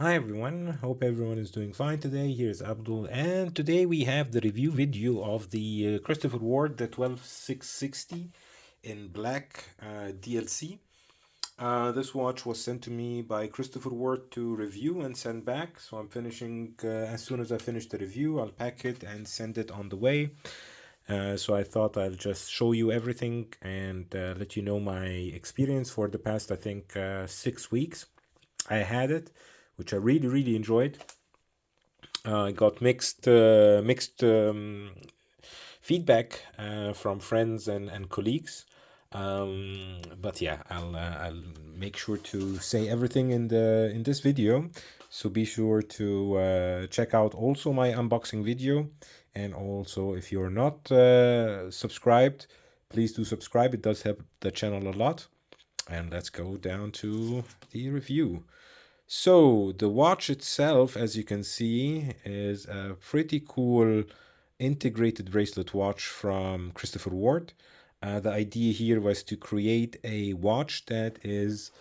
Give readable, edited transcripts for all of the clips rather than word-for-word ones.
Hi everyone, hope everyone is doing fine today. Here's Abdul, and today we have the review video of the Christopher Ward, the 12660 in black DLC. This watch was sent to me by Christopher Ward to review and send back. So I'm finishing, as soon as I finish the review, I'll pack it and send it on the way. So I thought I'll just show you everything and let you know my experience for the past, I think, 6 weeks. I had it, which I really enjoyed. I got mixed feedback from friends and colleagues. But yeah, I'll make sure to say everything in this video. So be sure to check out also my unboxing video, and also if you're not subscribed, please do subscribe. It does help the channel a lot. And let's go down to the review. So the watch itself, as you can see, is a pretty cool integrated bracelet watch from Christopher Ward. The idea here was to create a watch that has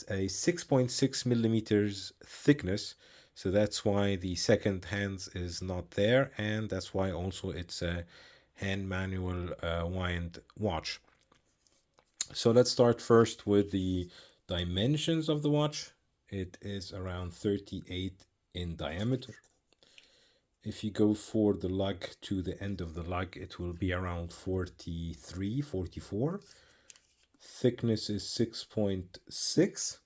a 6.6 millimeters thickness. So that's why the second hands is not there, and that's why also it's a hand manual wind watch. So let's start first with the dimensions of the watch. It is around 38 in diameter. If you go for the lug to the end of the lug, it will be around 43, 44. Thickness is 6.6,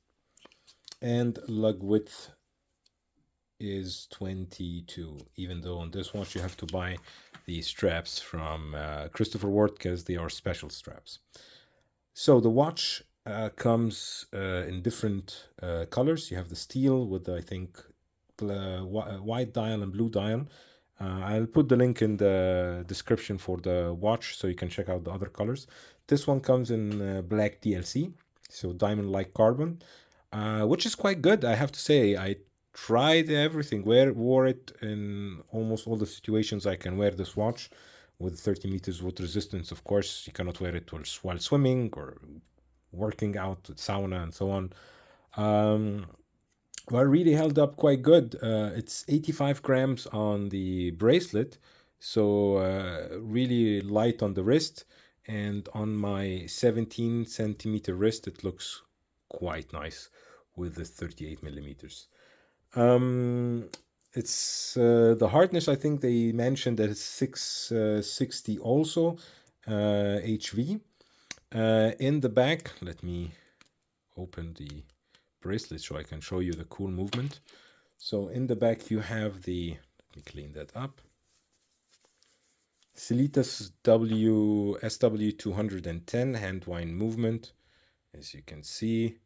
and lug width is 22, even though on this watch you have to buy the straps from Christopher Ward because they are special straps. So the watch comes in different colors. You have the steel with, I think, white dial and blue dial. I'll put the link in the description for the watch so you can check out the other colors. This one comes in black DLC, so diamond-like carbon, which is quite good, I have to say. I tried everything, wore it in almost all the situations I can wear this watch. With 30 meters water resistance, of course, you cannot wear it while swimming or working out, sauna, and so on. Well, it really held up quite good. It's 85 grams on the bracelet, so really light on the wrist. And on my 17 centimeter wrist, it looks quite nice with the 38 millimeters. It's the hardness, I think they mentioned that it's 660 also, HV. In the back, let me open the bracelet so I can show you the cool movement. So in the back you have the, let me clean that up, Sellita SW210 hand wind movement, as you can see,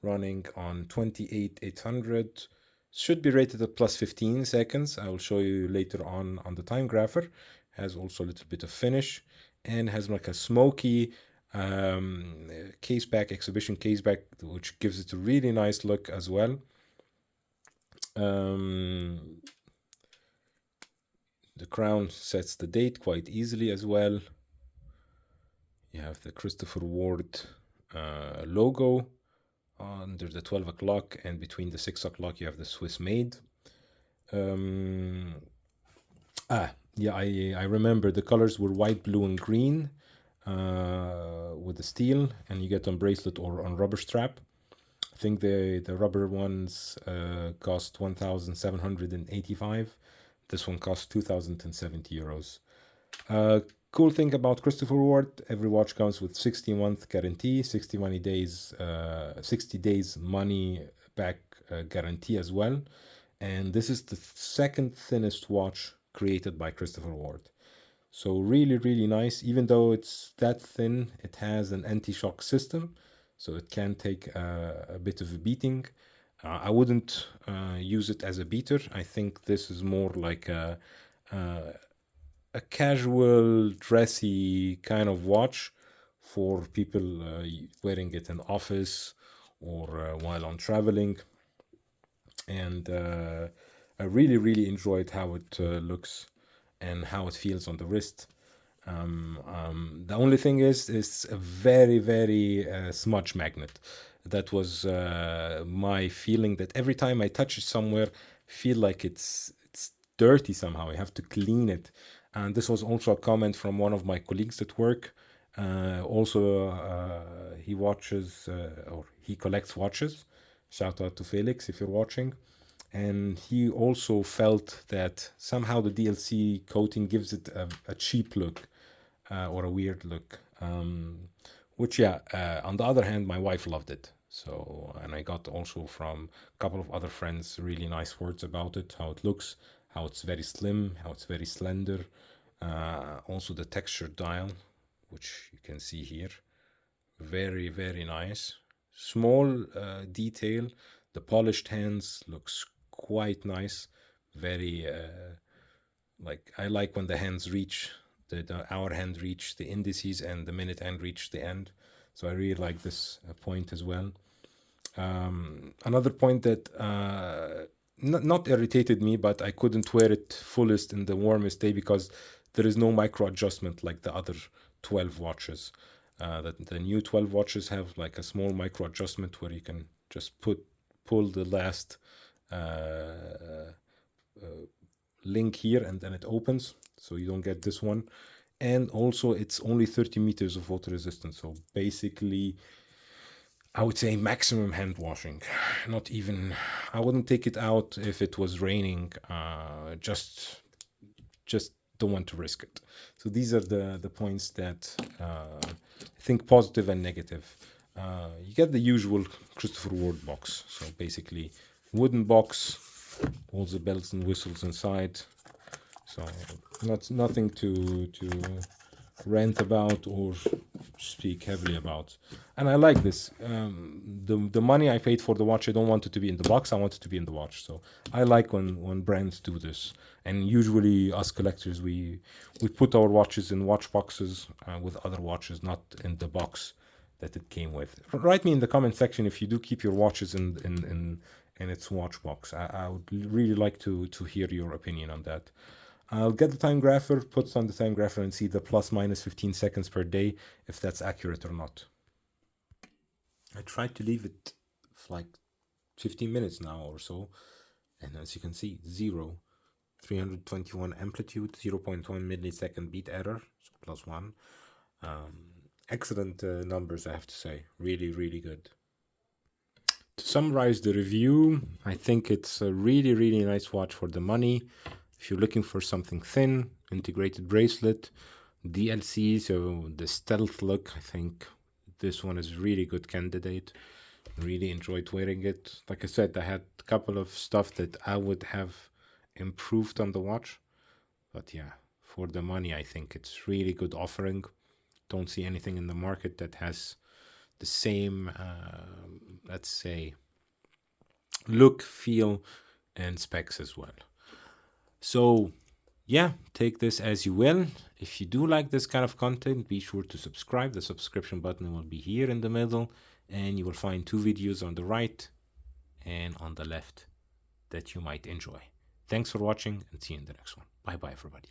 running on 28800. Should be rated at plus 15 seconds. I will show you later on the time grapher. Has also a little bit of finish and has like a smoky caseback, exhibition caseback, which gives it a really nice look as well. The crown sets the date quite easily as well. You have the Christopher Ward logo under the 12 o'clock, and between the 6 o'clock you have the Swiss made. Yeah, I remember the colors were white, blue, and green with the steel, and you get on bracelet or on rubber strap. I think the rubber ones cost 1,785. This one costs 2,070 euros. Cool thing about Christopher Ward, every watch comes with 60-month guarantee, 60 days money back guarantee as well. And this is the second thinnest watch created by Christopher Ward. So really nice. Even though it's that thin, it has an anti-shock system, so it can take a bit of a beating. I wouldn't use it as a beater. I think this is more like a casual, dressy kind of watch for people wearing it in office or while on traveling. And I really enjoyed how it looks and how it feels on the wrist. The only thing is, it's a very smudge magnet. That was my feeling, that every time I touch it somewhere, feel like it's dirty somehow. I have to clean it. And this was also a comment from one of my colleagues at work. He watches or he collects watches. Shout out to Felix if you're watching. And he also felt that somehow the DLC coating gives it a cheap look, or a weird look. Which, yeah, on the other hand, my wife loved it. So, and I got also from a couple of other friends really nice words about it, how it looks, how it's very slim, how it's very slender. Also the texture dial, which you can see here, very nice. Small detail. The polished hands looks quite nice. Very like, I like when the hands reach the hour hand reach the indices and the minute hand reach the end. So I really like this point as well. Another point that not irritated me, but I couldn't wear it fullest in the warmest day because there is no micro adjustment like the other 12 watches. The new 12 watches have like a small micro adjustment where you can just pull the last link here and then it opens, so you don't get this one. And also it's only 30 meters of water resistance, so basically I would say maximum hand washing. Not even, I wouldn't take it out if it was raining. Just don't want to risk it. So these are the points that I think positive and negative. You get the usual Christopher Ward box. So basically wooden box, all the bells and whistles inside. So nothing to rant about or speak heavily about. And I like this. The money I paid for the watch, I don't want it to be in the box, I want it to be in the watch. So I like when brands do this. And usually us collectors, we put our watches in watch boxes with other watches, not in the box that it came with. Write me in the comment section if you do keep your watches in its watch box. I would really like to hear your opinion on that. I'll get the time grapher, put on the time grapher, and see the plus minus 15 seconds per day, if that's accurate or not. I tried to leave it for like 15 minutes now or so, and as you can see, 321 amplitude, 0.1 millisecond beat error, so plus 1. Excellent numbers, I have to say. Really good. To summarize the review, I think it's a really nice watch for the money. If you're looking for something thin, integrated bracelet, DLC, so the stealth look, I think this one is a really good candidate. Really enjoyed wearing it. Like I said, I had a couple of stuff that I would have improved on the watch. But yeah, for the money, I think it's really good offering. Don't see anything in the market that has the same, let's say, look, feel, and specs as well. So yeah, take this as you will. If you do like this kind of content, be sure to subscribe. The subscription button will be here in the middle, and you will find 2 videos on the right and on the left that you might enjoy. Thanks for watching, and see you in the next one. Bye everybody.